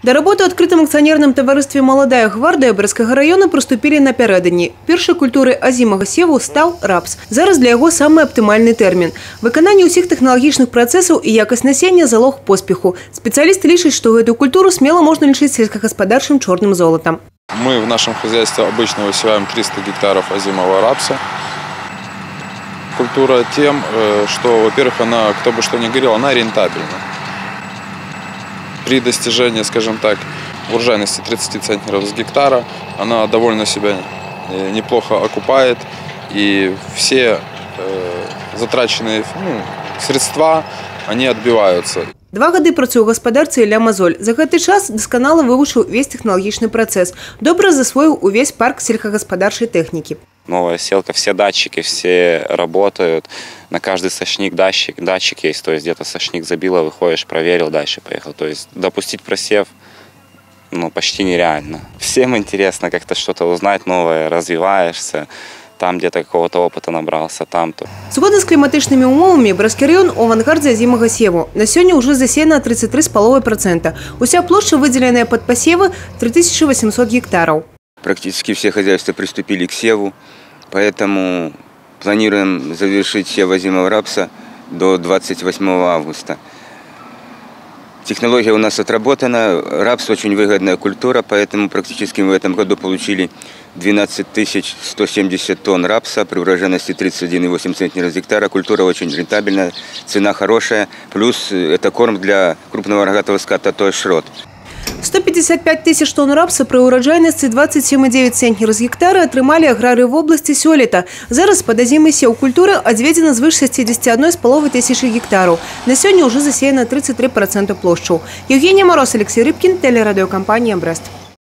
До работы в открытом акционерном товаристве «Молодая гвардия» Брестского района приступили напередодні. Першой культурой озимого севу стал рапс. Зараз для его самый оптимальный термин. Виконання усіх технологічних процесів і якість насіння – залог поспіху. Спеціалісти лічать, що эту культуру смело можно лічити сельскохозяйственным черным золотом. Мы в нашем хозяйстве обычно высеваем 300 гектаров озимого рапса. Культура тем, что, во-первых, она, кто бы что ни говорил, она рентабельна. При достижении, скажем так, урожайности 30 центнеров с гектара, она довольно себя неплохо окупает, и все затраченные средства, они отбиваются. 2 годы працює у господарці Ілля Мазоль. За гэты час досконало вивчив весь технологічний процес. Добре засвоїв увесь парк сельскохозяйственной техники. Новая селка, все датчики, все работают. На каждый сошник датчик есть. То есть где-то сошник забило, выходишь, проверил, дальше поехал. То есть допустить просев почти нереально. Всем интересно как-то что-то узнать новое, развиваешься. Там где-то какого-то опыта набрался, там-то. Згодом з кліматичними умовами Брестський район у авангарді озимого севу. На сьогодні вже засіяно 33,5%. Уся площа, виділена під посіви, 3800 гектарів. Практически все хозяйства приступили к севу, поэтому планируем завершить сев озимого рапса до 28 августа. Технология у нас отработана, рапс очень выгодная культура, поэтому практически мы в этом году получили 12 170 тонн рапса при урожайности 31,8 центнера с гектара. Культура очень рентабельная, цена хорошая, плюс это корм для крупного рогатого скота, то есть шрот. 155 тысяч тонн рапса при урожайності 27,9 центнерів з гектара отримали аграрії в області сьоліта. Зараз під озимий сев культури відведено звиш 61,5 тисячі гектарів. На сьогодні вже засіяно 33% площу. Євгенія Мороз, Олексій Рибкін, телерадіокомпанія «Брест».